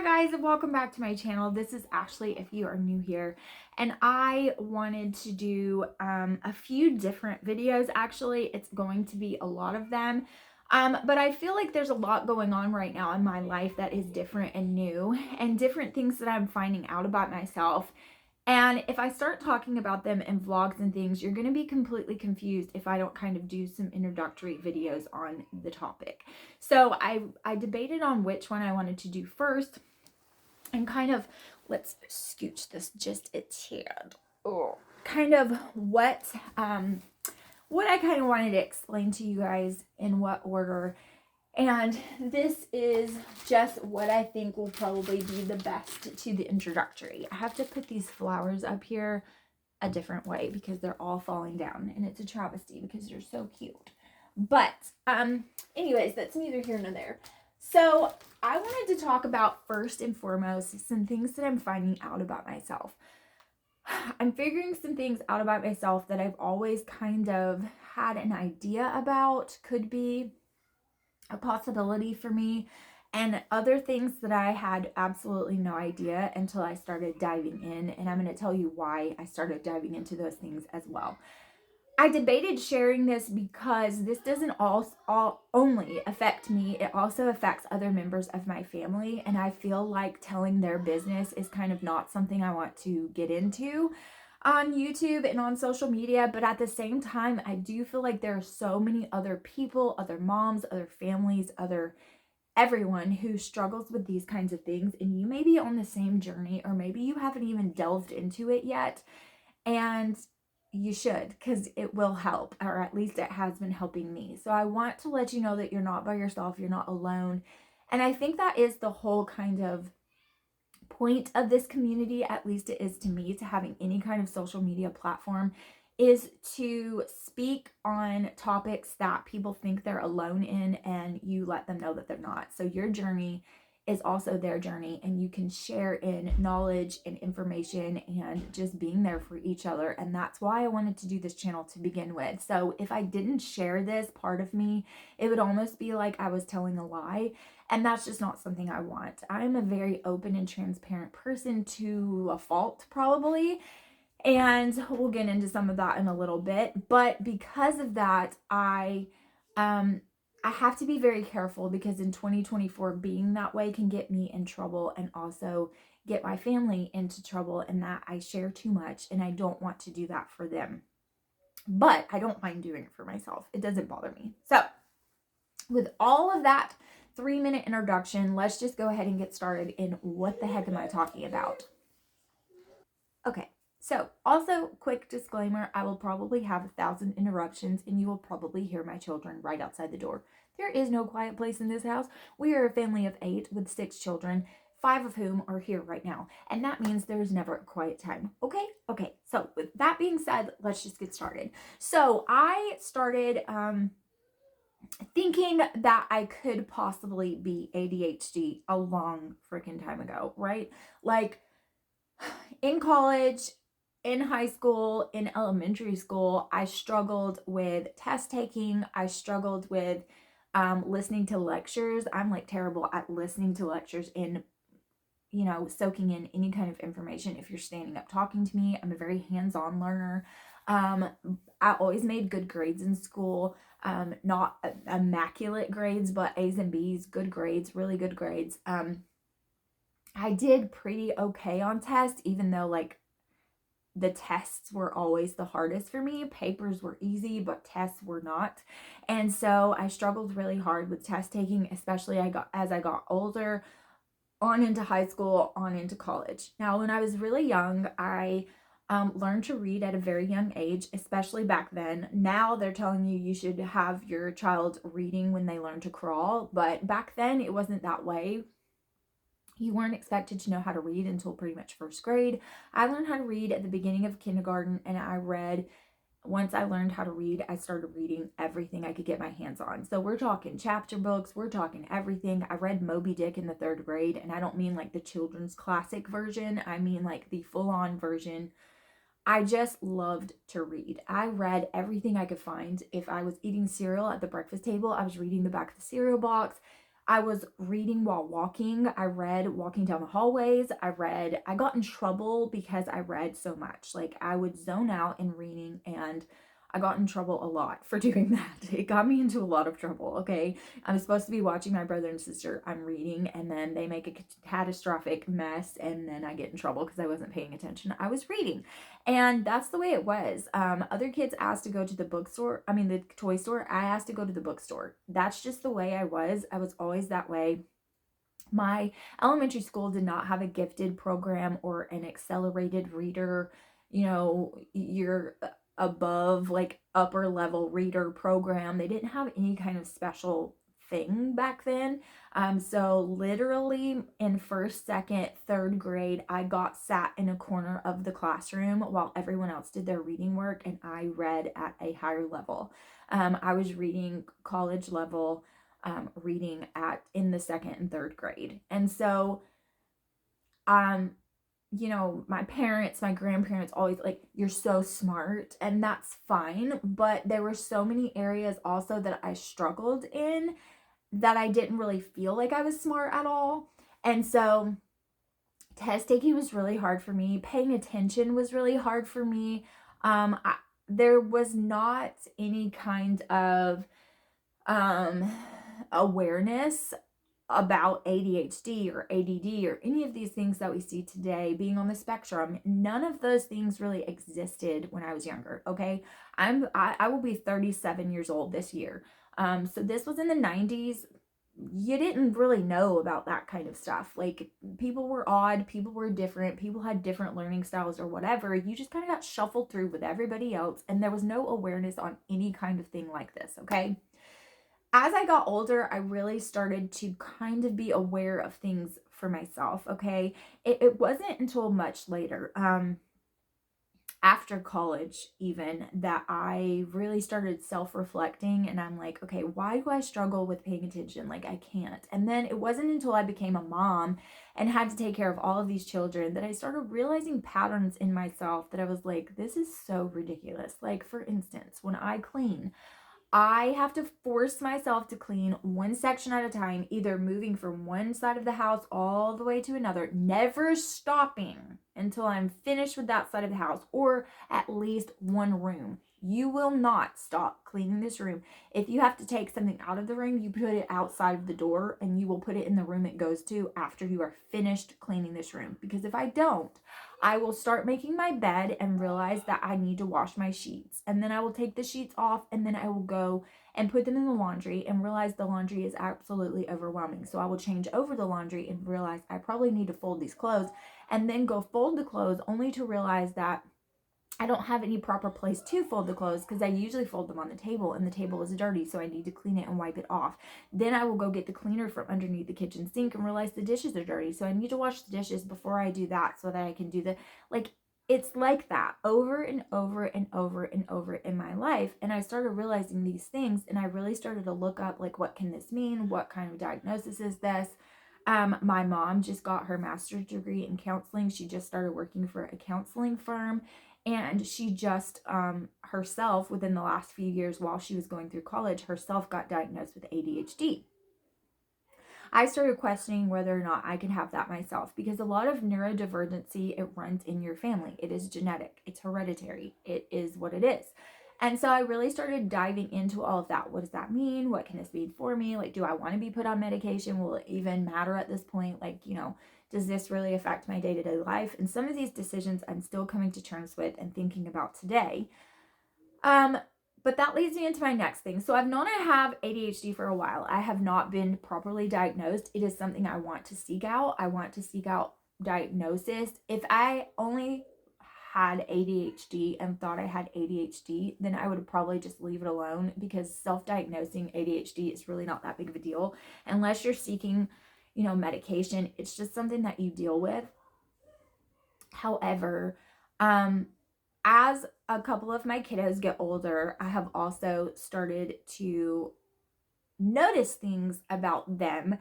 Hi guys, and welcome back to my channel. This is Ashley if you are new here, and I wanted to do a few different videos. Actually, it's going to be a lot of them, but I feel like there's a lot going on right now in my life that is different and new, and different things that I'm finding out about myself. And if I start talking about them in vlogs and things, you're going to be completely confused if I don't kind of do some introductory videos on the topic. So I debated on which one I wanted to do first, and kind of, let's scooch this just a tad. Oh, kind of what I kind of wanted to explain to you guys in what order. And this is just what I think will probably be the best to the introductory. I have to put these flowers up here a different way because they're all falling down, and it's a travesty because they're so cute. But anyways, that's neither here nor there. So I wanted to talk about, first and foremost, some things that I'm finding out about myself. I'm figuring some things out about myself that I've always kind of had an idea about could be a possibility for me, and other things that I had absolutely no idea until I started diving in, and I'm going to tell you why I started diving into those things as well. I debated sharing this because this doesn't all only affect me, it also affects other members of my family, and I feel like telling their business is kind of not something I want to get into on YouTube and on social media. But at the same time, I do feel like there are so many other people, other moms, other families, everyone who struggles with these kinds of things, and you may be on the same journey, or maybe you haven't even delved into it yet, and you should, because it will help, or at least it has been helping me. So I want to let you know that you're not by yourself, you're not alone. And I think that is the whole kind of point of this community, at least it is to me, to having any kind of social media platform, is to speak on topics that people think they're alone in, and you let them know that they're not. So your journey is also their journey, and you can share in knowledge and information and just being there for each other. And that's why I wanted to do this channel to begin with. So if I didn't share this part of me, it would almost be like I was telling a lie, and that's just not something I want. I'm a very open and transparent person to a fault, probably, and we'll get into some of that in a little bit. But because of that, I have to be very careful, because in 2024, being that way can get me in trouble and also get my family into trouble, and that I share too much, and I don't want to do that for them. But I don't mind doing it for myself. It doesn't bother me. So with all of that 3-minute introduction, let's just go ahead and get started in what the heck am I talking about. Okay, so also quick disclaimer, I will probably have 1,000 interruptions, and you will probably hear my children right outside the door. There is no quiet place in this house. We are a family of 8 with 6 children, 5 of whom are here right now, and that means there is never a quiet time. Okay, so with that being said, let's just get started. So I started thinking that I could possibly be ADHD a long freaking time ago, right? Like in college, in high school, in elementary school, I struggled with test taking. I struggled with listening to lectures. I'm like terrible at listening to lectures and, soaking in any kind of information. If you're standing up talking to me, I'm a very hands-on learner. I always made good grades in school. Not immaculate grades, but A's and B's, good grades, really good grades. I did pretty okay on tests, even though like the tests were always the hardest for me. Papers were easy, but tests were not. And so I struggled really hard with test taking, especially as I got older, on into high school, on into college. Now, when I was really young, I learned to read at a very young age, especially back then. Now they're telling you should have your child reading when they learn to crawl, but back then it wasn't that way. You weren't expected to know how to read until pretty much first grade. I learned how to read at the beginning of kindergarten, and once I learned how to read, I started reading everything I could get my hands on. So we're talking chapter books, we're talking everything. I read Moby Dick in the 3rd grade, and I don't mean like the children's classic version. I mean like the full-on version. I just loved to read. I read everything I could find. If I was eating cereal at the breakfast table, I was reading the back of the cereal box. I was reading while walking. I read walking down the hallways. I got in trouble because I read so much. Like, I would zone out in reading, and I got in trouble a lot for doing that. It got me into a lot of trouble, okay? I'm supposed to be watching my brother and sister. I'm reading, and then they make a catastrophic mess, and then I get in trouble because I wasn't paying attention. I was reading, and that's the way it was. Other kids asked to go to the bookstore, the toy store. I asked to go to the bookstore. That's just the way I was. I was always that way. My elementary school did not have a gifted program or an accelerated reader, your above, like, upper level reader program. They didn't have any kind of special thing back then. So literally in first, second, third grade, I got sat in a corner of the classroom while everyone else did their reading work, and I read at a higher level. I was reading college level reading in the second and third grade. And so, my parents, my grandparents always like, you're so smart, and that's fine. But there were so many areas also that I struggled in that I didn't really feel like I was smart at all. And so test taking was really hard for me. Paying attention was really hard for me. There was not any kind of awareness about ADHD or ADD or any of these things that we see today, being on the spectrum. None of those things really existed when I was younger. Okay. I will be 37 years old this year. So this was in the 90s. You didn't really know about that kind of stuff. Like, people were odd, people were different, people had different learning styles or whatever. You just kind of got shuffled through with everybody else, and there was no awareness on any kind of thing like this. Okay. As I got older, I really started to kind of be aware of things for myself, okay? It wasn't until much later, after college even, that I really started self-reflecting, and I'm like, okay, why do I struggle with paying attention? Like, I can't. And then it wasn't until I became a mom and had to take care of all of these children that I started realizing patterns in myself that I was like, this is so ridiculous. Like, for instance, when I clean, I have to force myself to clean one section at a time, either moving from one side of the house all the way to another, never stopping until I'm finished with that side of the house, or at least one room. You will not stop cleaning this room. If you have to take something out of the room, you put it outside of the door, and you will put it in the room it goes to after you are finished cleaning this room. Because if I don't, I will start making my bed and realize that I need to wash my sheets. And then I will take the sheets off, and then I will go and put them in the laundry and realize the laundry is absolutely overwhelming. So I will change over the laundry and realize I probably need to fold these clothes, and then go fold the clothes, only to realize that I don't have any proper place to fold the clothes, because I usually fold them on the table, and the table is dirty, so I need to clean it and wipe it off. Then I will go get the cleaner from underneath the kitchen sink and realize the dishes are dirty, so I need to wash the dishes before I do that so that I can do it's like that over and over and over and over in my life. And I started realizing these things, and I really started to look up, like, what can this mean? What kind of diagnosis is this? My mom just got her master's degree in counseling. She just started working for a counseling firm, and she just herself, within the last few years while she was going through college, herself got diagnosed with ADHD. I started questioning whether or not I could have that myself, because a lot of neurodivergency, it runs in your family. It is genetic. It's hereditary. It is what it is. And so I really started diving into all of that. What does that mean? What can this mean for me? Like, do I want to be put on medication? Will it even matter at this point? Like, does this really affect my day-to-day life? And some of these decisions I'm still coming to terms with and thinking about today. But that leads me into my next thing. So I've known I have ADHD for a while. I have not been properly diagnosed. It is something I want to seek out. I want to seek out diagnosis. If I only had ADHD and thought I had ADHD, then I would probably just leave it alone, because self-diagnosing ADHD is really not that big of a deal unless you're seeking, medication. It's just something that you deal with. However, as a couple of my kiddos get older, I have also started to notice things about them,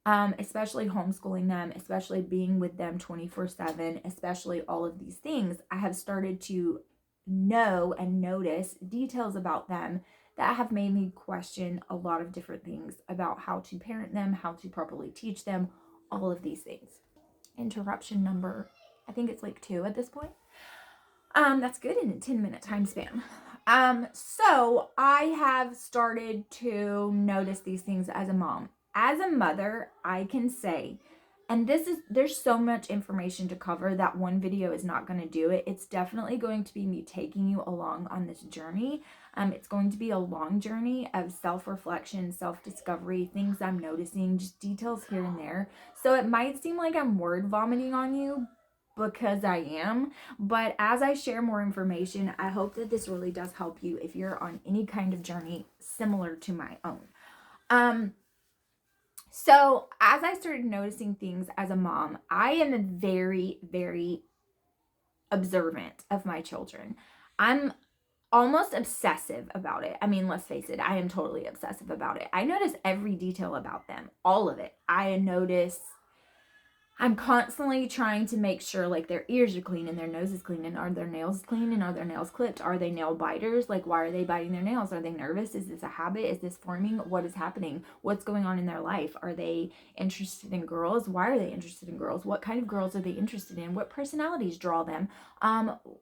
especially homeschooling them, especially being with them 24/7, especially all of these things. I have started to know and notice details about them that have made me question a lot of different things about how to parent them, how to properly teach them, all of these things. Interruption number, I think it's like 2 at this point. That's good in a 10-minute time span. So I have started to notice these things as a mom. As a mother, I can say, and there's so much information to cover that one video is not going to do it. It's definitely going to be me taking you along on this journey. It's going to be a long journey of self-reflection, self-discovery, things I'm noticing, just details here and there. So it might seem like I'm word vomiting on you, because I am, but as I share more information, I hope that this really does help you if you're on any kind of journey similar to my own. So as I started noticing things as a mom, I am very, very observant of my children. I'm almost obsessive about it. I mean, let's face it, I am totally obsessive about it. I notice every detail about them, all of it. I'm constantly trying to make sure like their ears are clean and their nose is clean, and are their nails clean, and are their nails clipped? Are they nail biters? Like, why are they biting their nails? Are they nervous? Is this a habit? Is this forming? What is happening? What's going on in their life? Are they interested in girls? Why are they interested in girls? What kind of girls are they interested in? What personalities draw them?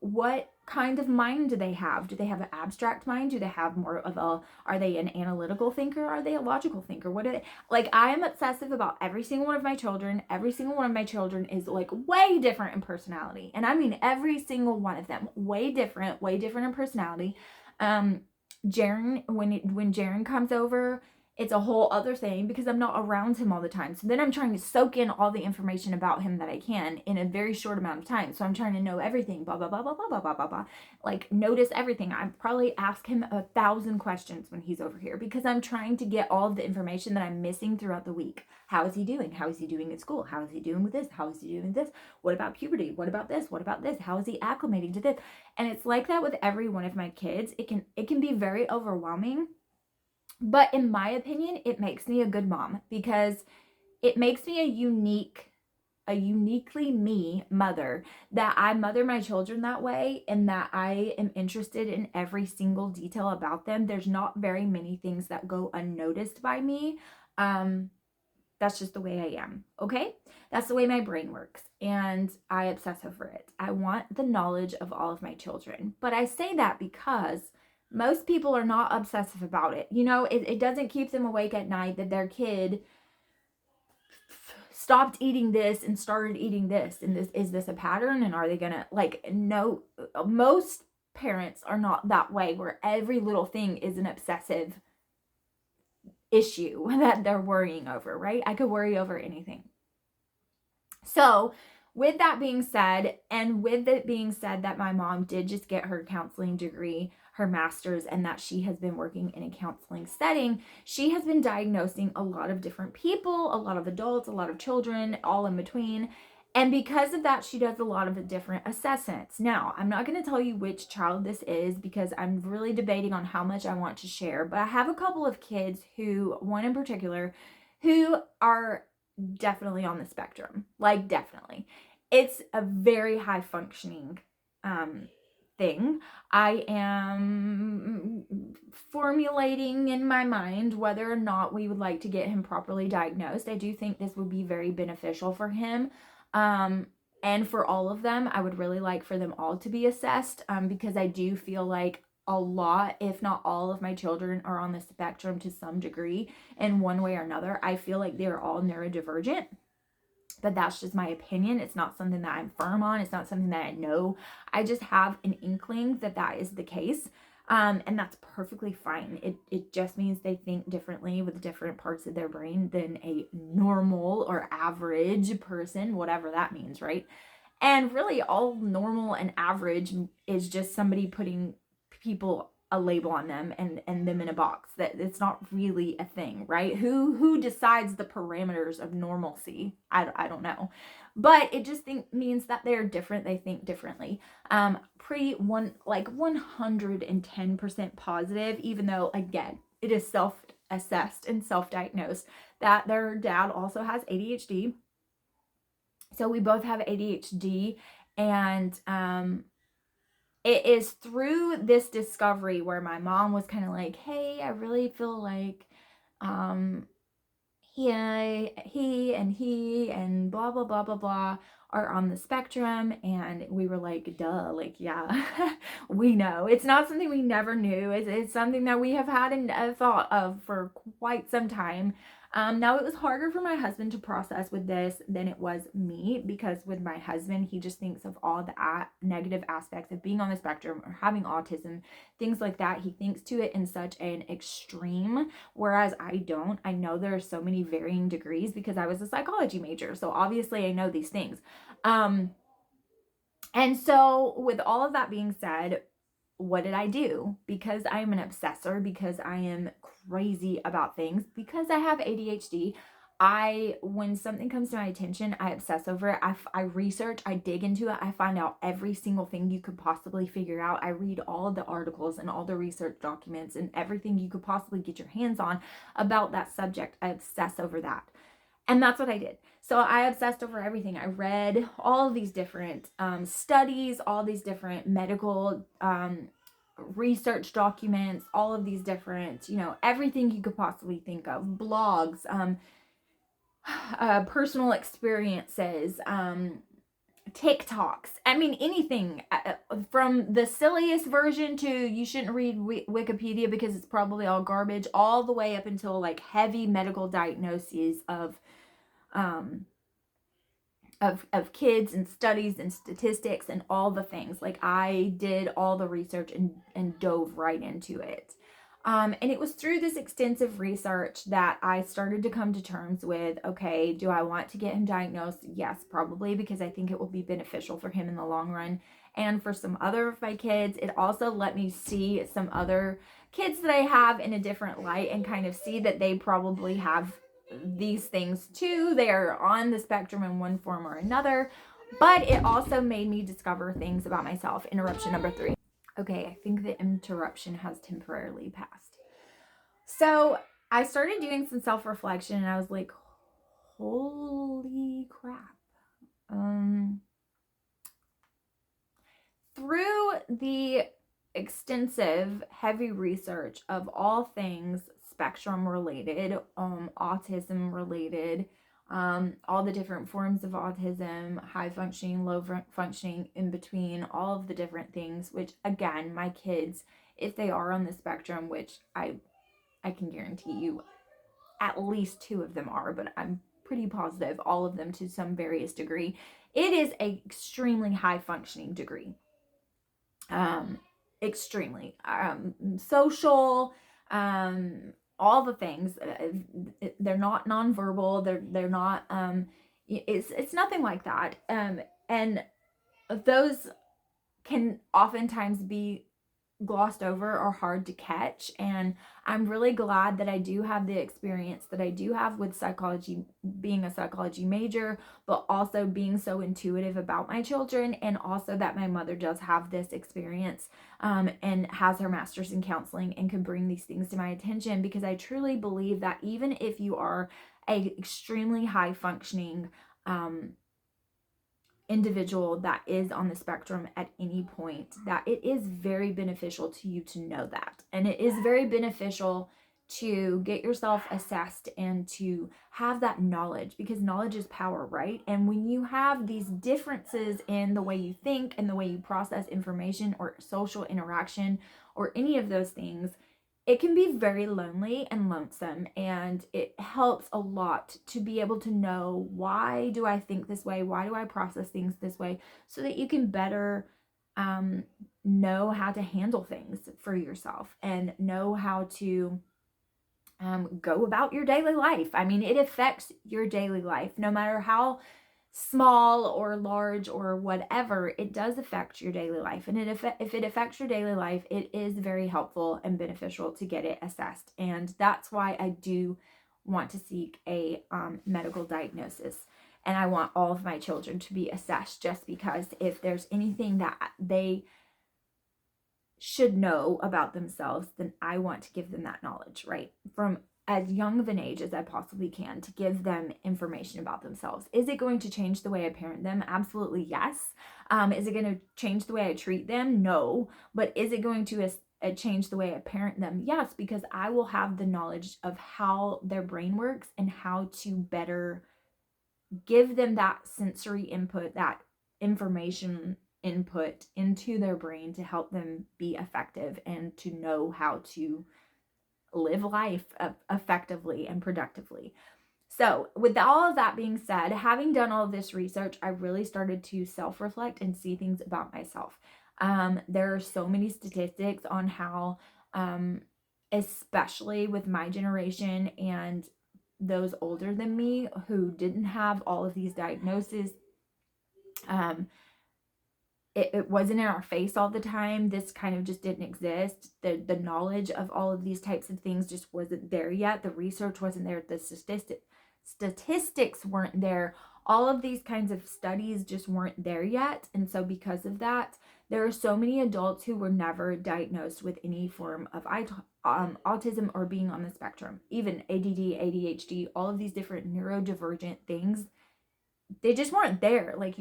What kind of mind do they have? Do they have an abstract mind? Do they have more of are they an analytical thinker? Are they a logical thinker? What are they? Like, I am obsessive about every single one of my children. Every single one of my children is like way different in personality. And I mean every single one of them, way different in personality. Jaren, when Jaren comes over, it's a whole other thing because I'm not around him all the time. So then I'm trying to soak in all the information about him that I can in a very short amount of time. So I'm trying to know everything, blah, blah, blah, blah, blah, blah, blah, blah, blah. Like, notice everything. I probably ask him 1,000 questions when he's over here because I'm trying to get all of the information that I'm missing throughout the week. How is he doing? How is he doing at school? How is he doing with this? How is he doing with this? What about puberty? What about this? What about this? How is he acclimating to this? And it's like that with every one of my kids. It can be very overwhelming. But in my opinion, it makes me a good mom because it makes me a uniquely me mother, that I mother my children that way and that I am interested in every single detail about them. There's not very many things that go unnoticed by me. That's just the way I am, okay? That's the way my brain works, and I obsess over it. I want the knowledge of all of my children. But I say that because most people are not obsessive about it. You know, it doesn't keep them awake at night that their kid stopped eating this and started eating this. And is this a pattern? And are they gonna, like, no, most parents are not that way where every little thing is an obsessive issue that they're worrying over, right? I could worry over anything. So with that being said, and with it being said that my mom did just get her counseling degree, her master's, and that she has been working in a counseling setting, she has been diagnosing a lot of different people, a lot of adults, a lot of children, all in between. And because of that, she does a lot of different assessments. Now, I'm not going to tell you which child this is because I'm really debating on how much I want to share, but I have a couple of kids one in particular, who are definitely on the spectrum. Like, definitely. It's a very high functioning thing. I am formulating in my mind whether or not we would like to get him properly diagnosed. I do think this would be very beneficial for him. And for all of them, I would really like for them all to be assessed, because I do feel like a lot, if not all of my children are on the spectrum to some degree in one way or another. I feel like they're all neurodivergent, but that's just my opinion. It's not something that I'm firm on. It's not something that I know. I just have an inkling that that is the case. And that's perfectly fine. It just means they think differently with different parts of their brain than a normal or average person, whatever that means, right? And really, all normal and average is just somebody putting people a label on them and them in a box. That it's not really a thing, right? Who decides the parameters of normalcy? I don't know. But it just means that they're different. They think differently. Pretty 110% positive, even though, again, it is self-assessed and self-diagnosed, that their dad also has ADHD. So we both have ADHD, and it is through this discovery where my mom was kind of like, hey, I really feel like um he and blah blah blah blah blah are on the spectrum. And we were like, duh, like, yeah. We know it's not something we never knew. It's something that we have had and thought of for quite some time. Now it was harder for my husband to process with this than it was me, because with my husband, he just thinks of all the negative aspects of being on the spectrum or having autism, things like that. He thinks to it in such an extreme, whereas I don't. I know there are so many varying degrees because I was a psychology major, so obviously I know these things. Um, and so, with all of that being said, what did I do? Because I am an obsessor, because I am crazy about things, because I have ADHD, when something comes to my attention, I obsess over it. I research, I dig into it, I find out every single thing you could possibly figure out. I read all of the articles and all the research documents and everything you could possibly get your hands on about that subject. I obsess over that. And that's what I did. So I obsessed over everything. I read all of these different studies, all these different medical research documents, all of these different, everything you could possibly think of, blogs, personal experiences, TikToks. I mean, anything from the silliest version to you shouldn't read Wikipedia because it's probably all garbage, all the way up until like heavy medical diagnoses um, of kids and studies and statistics and all the things. Like, I did all the research and dove right into it. And it was through this extensive research that I started to come to terms with, okay, do I want to get him diagnosed? Yes, probably, because I think it will be beneficial for him in the long run. And for some other of my kids, it also let me see some other kids that I have in a different light and kind of see that they probably have these things too. They are on the spectrum in one form or another. But it also made me discover things about myself. Interruption number 3. Okay, I think the interruption has temporarily passed. So I started doing some self-reflection and I was like, holy crap. Through the extensive, heavy research of all things spectrum related, autism related, all the different forms of autism, high functioning, low functioning, in between, all of the different things, which again, my kids, if they are on the spectrum, which I can guarantee you at least 2 of them are, but I'm pretty positive all of them to some various degree. It is a extremely high functioning degree. Extremely social, all the things. They're not nonverbal. They're not. It's nothing like that. And those can oftentimes be glossed over or hard to catch. And I'm really glad that I do have the experience that I do have with psychology, being a psychology major, but also being so intuitive about my children, and also that my mother does have this experience and has her master's in counseling and can bring these things to my attention, because I truly believe that even if you are a extremely high functioning individual that is on the spectrum at any point, that it is very beneficial to you to know that. And it is very beneficial to get yourself assessed and to have that knowledge, because knowledge is power, right? And when you have these differences in the way you think and the way you process information or social interaction or any of those things, it can be very lonely and lonesome, and it helps a lot to be able to know, why do I think this way? Why do I process things this way? So that you can better know how to handle things for yourself and know how to go about your daily life. I mean, it affects your daily life, no matter how small or large or whatever. It does affect your daily life, and if it affects your daily life, it is very helpful and beneficial to get it assessed. And that's why I do want to seek a medical diagnosis, and I want all of my children to be assessed, just because if there's anything that they should know about themselves, then I want to give them that knowledge, right? From as young of an age as I possibly can to give them information about themselves. Is it going to change the way I parent them? Absolutely yes. Is it going to change the way I treat them? No. But is it going to change the way I parent them? Yes, because I will have the knowledge of how their brain works and how to better give them that sensory input, that information input into their brain to help them be effective and to know how to live life effectively and productively. So, with all of that being said, having done all of this research, I really started to self reflect and see things about myself. There are so many statistics on how, especially with my generation and those older than me who didn't have all of these diagnoses, um, it wasn't in our face all the time. This kind of just didn't exist. The knowledge of all of these types of things just wasn't there yet. The research wasn't there. The statistics weren't there. All of these kinds of studies just weren't there yet. And so because of that, there are so many adults who were never diagnosed with any form of autism or being on the spectrum. Even ADD, ADHD, all of these different neurodivergent things, they just weren't there. Like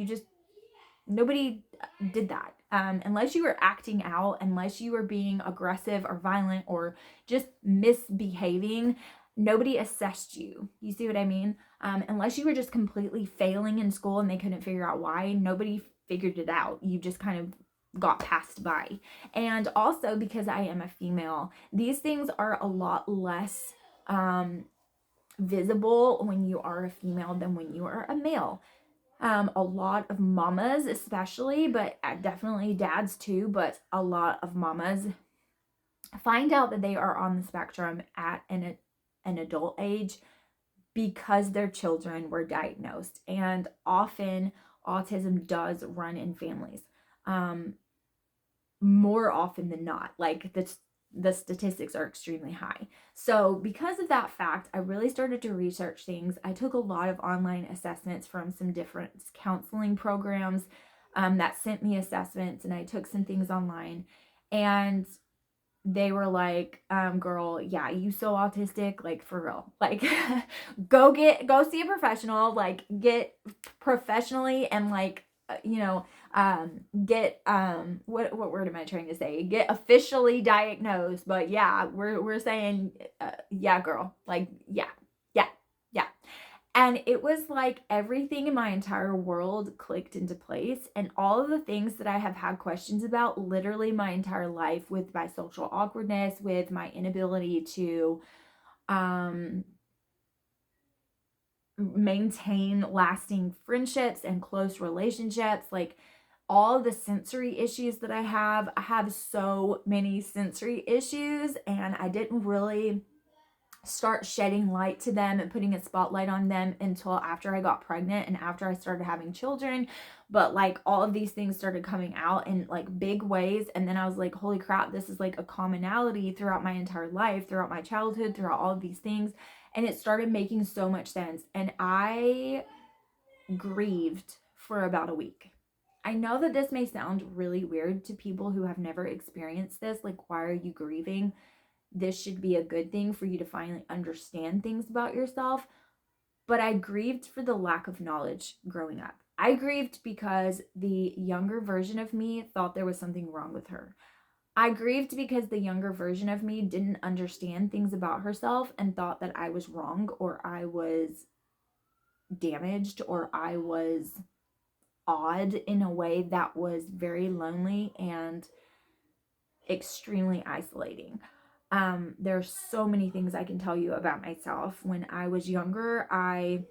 nobody did that. Unless you were acting out, unless you were being aggressive or violent or just misbehaving, nobody assessed you. You see what I mean? Unless you were just completely failing in school and they couldn't figure out why, nobody figured it out. You just kind of got passed by. And also because I am a female, these things are a lot less visible when you are a female than when you are a male. A lot of mamas especially, but definitely dads too, but a lot of mamas find out that they are on the spectrum at an adult age because their children were diagnosed. And often autism does run in families. More often than not, like the statistics are extremely high. So because of that fact, I really started to research things. I took a lot of online assessments from some different counseling programs that sent me assessments, and I took some things online, and they were like, girl, yeah, you so autistic, like for real, like go see a professional, like get professionally and like get what word am I trying to say, get officially diagnosed. But yeah, we're saying yeah, girl, like yeah, yeah, yeah. And it was like everything in my entire world clicked into place. And all of the things that I have had questions about literally my entire life, with my social awkwardness, with my inability to maintain lasting friendships and close relationships, like all the sensory issues that I have so many sensory issues, and I didn't really start shedding light to them and putting a spotlight on them until after I got pregnant and after I started having children. But like all of these things started coming out in like big ways, and then I was like, holy crap, this is like a commonality throughout my entire life, throughout my childhood, throughout all of these things. And it started making so much sense, and I grieved for about a week. I know that this may sound really weird to people who have never experienced this. Like, why are you grieving? This should be a good thing for you to finally understand things about yourself. But I grieved for the lack of knowledge growing up. I grieved because the younger version of me thought there was something wrong with her. I grieved because the younger version of me didn't understand things about herself and thought that I was wrong, or I was damaged, or I was odd in a way that was very lonely and extremely isolating. There's so many things I can tell you about myself. When I was younger, I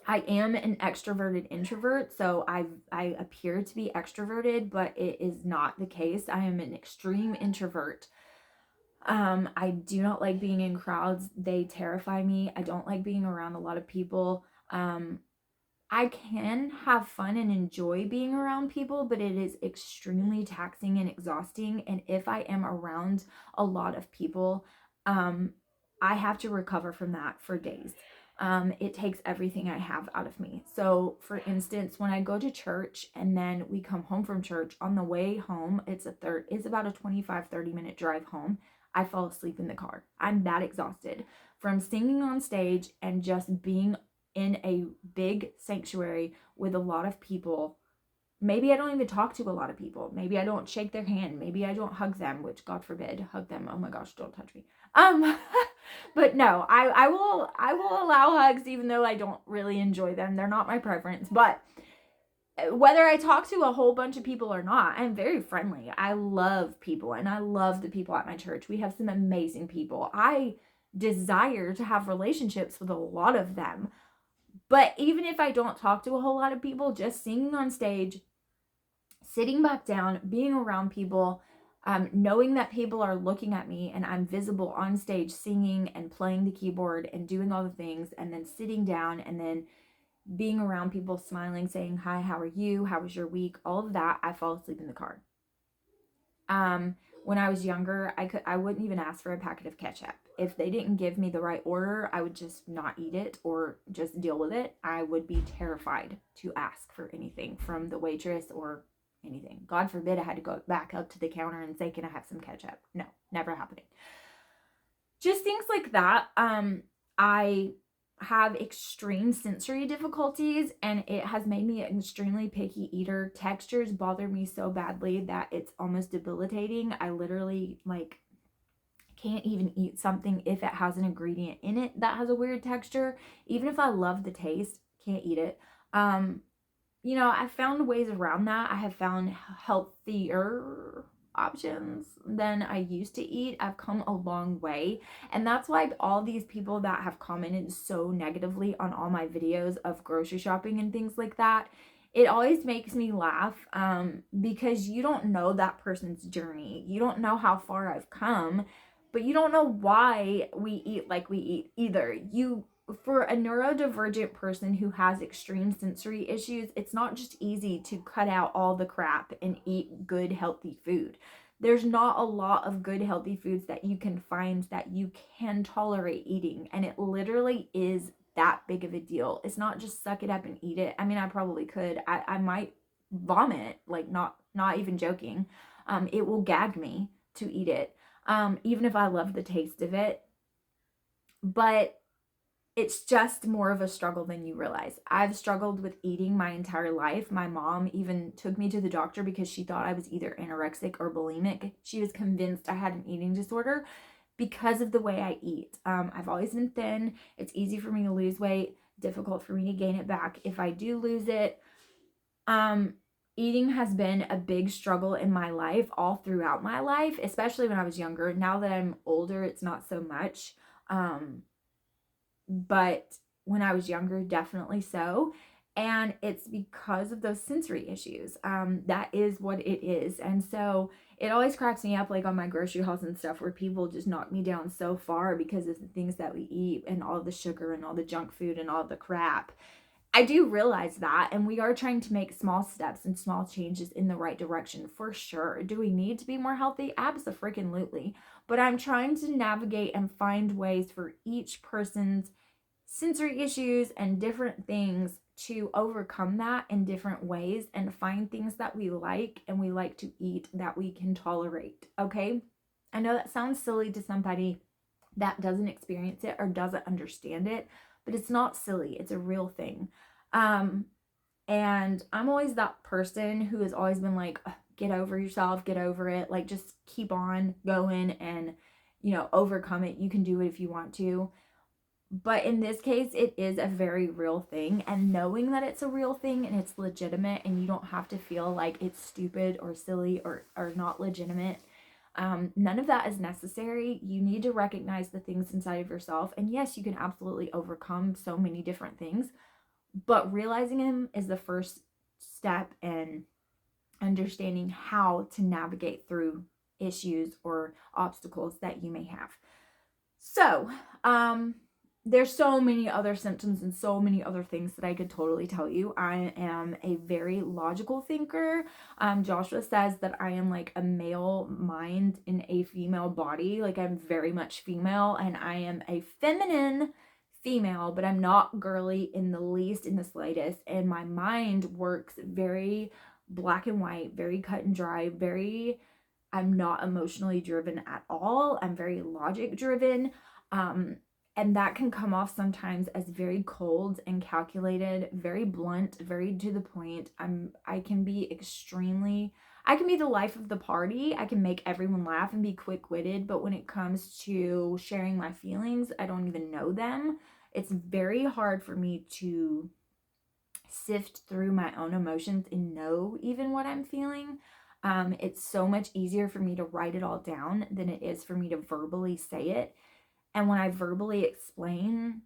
am an extroverted introvert, so I appear to be extroverted, but it is not the case. I am an extreme introvert. I do not like being in crowds. They terrify me. I don't like being around a lot of people. I can have fun and enjoy being around people, but it is extremely taxing and exhausting. And if I am around a lot of people, I have to recover from that for days. It takes everything I have out of me. So for instance, when I go to church and then we come home from church, on the way home, it's about a 25-30 minute drive home. I fall asleep in the car. I'm that exhausted. from singing on stage and just being in a big sanctuary with a lot of people. Maybe I don't even talk to a lot of people. Maybe I don't shake their hand. Maybe I don't hug them, which God forbid, hug them. Oh my gosh, don't touch me. But no, I will allow hugs even though I don't really enjoy them. They're not my preference. But whether I talk to a whole bunch of people or not, I'm very friendly. I love people, and I love the people at my church. We have some amazing people. I desire to have relationships with a lot of them. But even if I don't talk to a whole lot of people, just singing on stage, sitting back down, being around people, knowing that people are looking at me and I'm visible on stage singing and playing the keyboard and doing all the things, and then sitting down and then being around people, smiling, saying, hi, how are you? How was your week? All of that, I fall asleep in the car. When I was younger, I wouldn't even ask for a packet of ketchup. If they didn't give me the right order, I would just not eat it or just deal with it. I would be terrified to ask for anything from the waitress or anything. God forbid I had to go back up to the counter and say, can I have some ketchup? No, never happening. Just things like that. I have extreme sensory difficulties, and it has made me an extremely picky eater. Textures bother me so badly that it's almost debilitating. I literally can't even eat something if it has an ingredient in it that has a weird texture. Even if I love the taste, can't eat it. I found ways around that. I have found healthier options than I used to eat. I've come a long way, and that's why all these people that have commented so negatively on all my videos of grocery shopping and things like that, it always makes me laugh, because you don't know that person's journey. You don't know how far I've come, but you don't know why we eat like we eat either. For a neurodivergent person who has extreme sensory issues, it's not just easy to cut out all the crap and eat good, healthy food. There's not a lot of good, healthy foods that you can find that you can tolerate eating. And it literally is that big of a deal. It's not just suck it up and eat it. I mean, I probably could. I might vomit, not even joking. It will gag me to eat it, even if I love the taste of it. But it's just more of a struggle than you realize. I've struggled with eating my entire life. My mom even took me to the doctor because she thought I was either anorexic or bulimic. She was convinced I had an eating disorder because of the way I eat. I've always been thin. It's easy for me to lose weight, difficult for me to gain it back if I do lose it. Eating has been a big struggle in my life, all throughout my life, especially when I was younger. Now that I'm older, it's not so much. But when I was younger, definitely so. And it's because of those sensory issues. That is what it is. And so it always cracks me up, on my grocery hauls and stuff, where people just knock me down so far because of the things that we eat and all the sugar and all the junk food and all the crap. I do realize that, and we are trying to make small steps and small changes in the right direction for sure. Do we need to be more healthy? Abso-freaking-lutely. But I'm trying to navigate and find ways for each person's sensory issues and different things to overcome that in different ways and find things that we like and we like to eat that we can tolerate. Okay? I know that sounds silly to somebody that doesn't experience it or doesn't understand it, but it's not silly. It's a real thing. And I'm always that person who has always been like, get over yourself, get over it. Just keep on going and, overcome it. You can do it if you want to. But in this case, it is a very real thing. And knowing that it's a real thing and it's legitimate and you don't have to feel like it's stupid or silly or not legitimate, none of that is necessary. You need to recognize the things inside of yourself. And yes, you can absolutely overcome so many different things. But realizing them is the first step in understanding how to navigate through issues or obstacles that you may have. So, there's so many other symptoms and so many other things that I could totally tell you. I am a very logical thinker. Joshua says that I am like a male mind in a female body. I'm very much female, and I am a feminine female, but I'm not girly in the least, in the slightest. And my mind works very black and white, very cut and dry, I'm not emotionally driven at all. I'm very logic driven. And that can come off sometimes as very cold and calculated, very blunt, very to the point. I can be the life of the party. I can make everyone laugh and be quick-witted, but when it comes to sharing my feelings, I don't even know them. It's very hard for me to sift through my own emotions and know even what I'm feeling. It's so much easier for me to write it all down than it is for me to verbally say it. And when I verbally explain,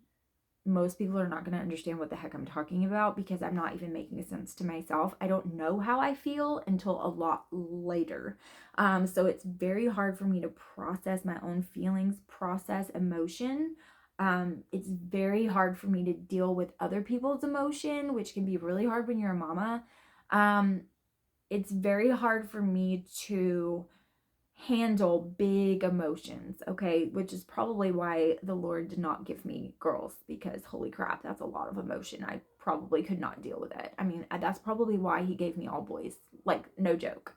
most people are not going to understand what the heck I'm talking about because I'm not even making sense to myself. I don't know how I feel until a lot later. So it's very hard for me to process my own feelings, process emotion. It's very hard for me to deal with other people's emotion, which can be really hard when you're a mama. It's very hard for me to handle big emotions, okay, which is probably why the Lord did not give me girls, because holy crap, that's a lot of emotion. I probably could not deal with it. I mean, that's probably why he gave me all boys, like, no joke.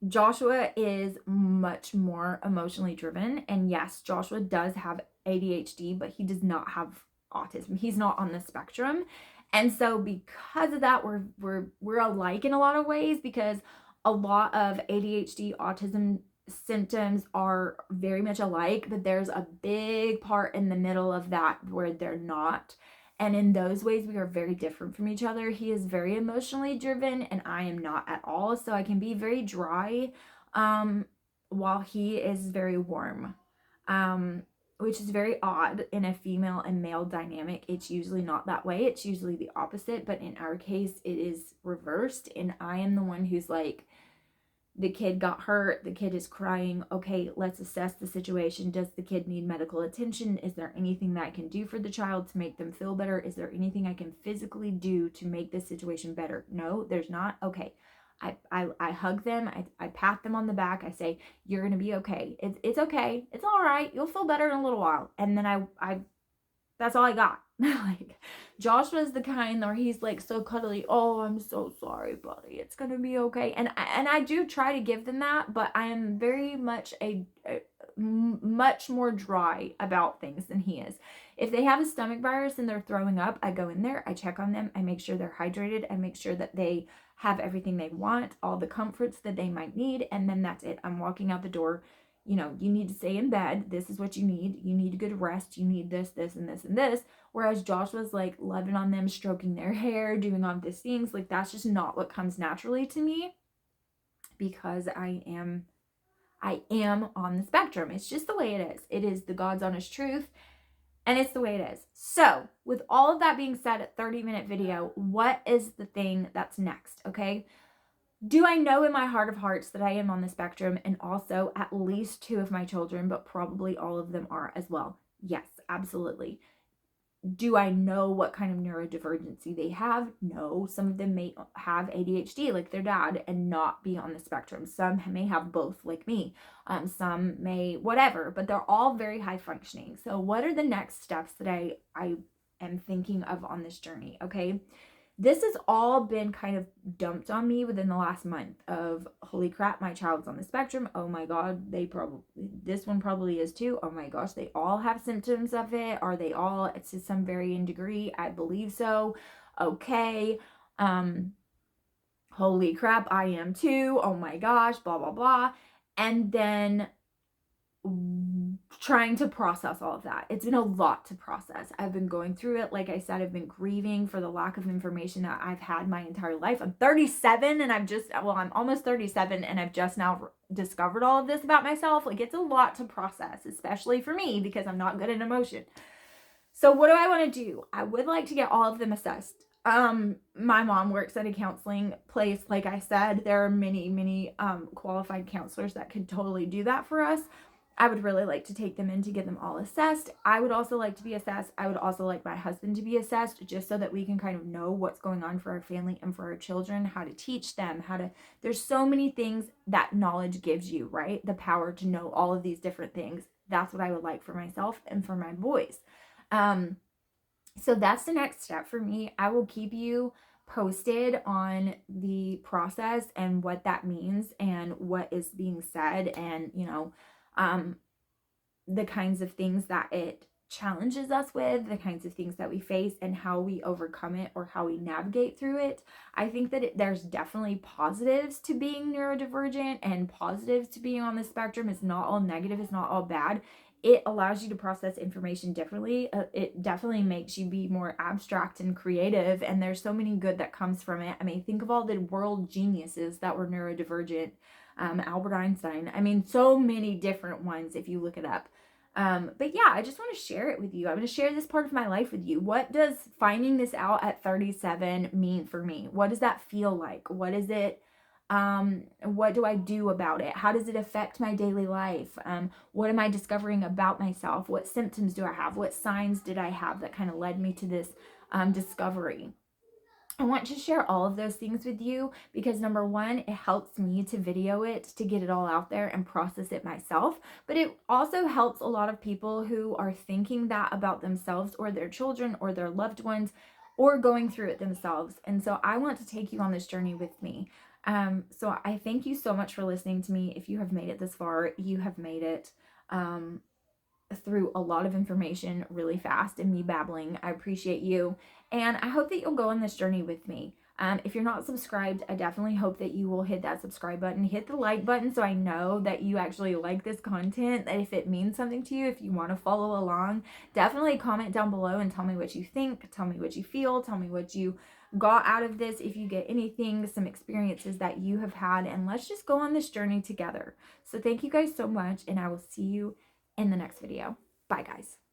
Joshua is much more emotionally driven, and yes, Joshua does have ADHD, but he does not have autism. He's not on the spectrum. And so because of that, we're alike in a lot of ways, because a lot of ADHD autism symptoms are very much alike, but there's a big part in the middle of that where they're not. And in those ways, we are very different from each other. He is very emotionally driven, and I am not at all. So I can be very dry, while he is very warm, which is very odd in a female and male dynamic. It's usually not that way. It's usually the opposite. But in our case, it is reversed. And I am the one who's like, the kid got hurt, the kid is crying, okay, let's assess the situation. Does the kid need medical attention? Is there anything that I can do for the child to make them feel better? Is there anything I can physically do to make this situation better? No, there's not. Okay. I hug them, I pat them on the back, I say, you're gonna be okay. It's okay. It's all right. You'll feel better in a little while. And then I that's all I got. Like, Joshua's the kind where he's like so cuddly. Oh, I'm so sorry, buddy. It's gonna be okay. And I do try to give them that, but I am very much much more dry about things than he is. If they have a stomach virus and they're throwing up, I go in there, I check on them, I make sure they're hydrated, I make sure that they have everything they want, all the comforts that they might need, and then that's it. I'm walking out the door. You know, you need to stay in bed. This is what you need. You need a good rest. You need this, this, and this, and this. Whereas Josh was like loving on them, stroking their hair, doing all these things. Like, that's just not what comes naturally to me, because I am on the spectrum. It's just the way it is. It is the God's honest truth, and it's the way it is. So with all of that being said, at 30-minute video, what is the thing that's next? Okay. Do I know in my heart of hearts that I am on the spectrum, and also at least 2 of my children, but probably all of them are as well? Yes, absolutely. Do I know what kind of neurodivergency they have? No. Some of them may have ADHD like their dad and not be on the spectrum. Some may have both like me. Some may whatever, but they're all very high functioning. So what are the next steps that I am thinking of on this journey? Okay. This has all been kind of dumped on me within the last month of, holy crap, my child's on the spectrum. Oh my God, this one probably is too. Oh my gosh, they all have symptoms of it. Are they all, it's to some varying degree? I believe so. Okay. Holy crap, I am too. Oh my gosh, blah, blah, blah. And then trying to process all of that. It's been a lot to process. I've been going through it. Like I said, I've been grieving for the lack of information that I've had my entire life. I'm 37 and I'm almost 37 and I've just now discovered all of this about myself. Like, it's a lot to process, especially for me, because I'm not good at emotion. So what do I want to do? I would like to get all of them assessed. My mom works at a counseling place. Like I said, there are many qualified counselors that could totally do that for us. I would really like to take them in to get them all assessed. I would also like to be assessed. I would also like my husband to be assessed, just so that we can kind of know what's going on for our family and for our children, how to teach them, there's so many things that knowledge gives you, right? The power to know all of these different things. That's what I would like for myself and for my boys. So that's the next step for me. I will keep you posted on the process and what that means and what is being said, and the kinds of things that it challenges us with, the kinds of things that we face, and how we overcome it or how we navigate through it. I think that there's definitely positives to being neurodivergent and positives to being on the spectrum. It's not all negative, it's not all bad. It allows you to process information differently. It definitely makes you be more abstract and creative, and there's so many good that comes from it. I mean, think of all the world geniuses that were neurodivergent. Albert Einstein. I mean, so many different ones if you look it up. But yeah, I just want to share it with you. I'm going to share this part of my life with you. What does finding this out at 37 mean for me? What does that feel like? What is it? What do I do about it? How does it affect my daily life? What am I discovering about myself? What symptoms do I have? What signs did I have that kind of led me to this discovery? I want to share all of those things with you because number one, it helps me to video it, to get it all out there and process it myself. But it also helps a lot of people who are thinking that about themselves or their children or their loved ones or going through it themselves. And so I want to take you on this journey with me. So I thank you so much for listening to me. If you have made it this far, you have made it. Through a lot of information really fast and me babbling. I appreciate you. And I hope that you'll go on this journey with me. If you're not subscribed, I definitely hope that you will hit that subscribe button, hit the like button so I know that you actually like this content, that if it means something to you, if you want to follow along, definitely comment down below and tell me what you think, tell me what you feel, tell me what you got out of this, if you get anything, some experiences that you have had, and let's just go on this journey together. So thank you guys so much, and I will see you in the next video. Bye, guys.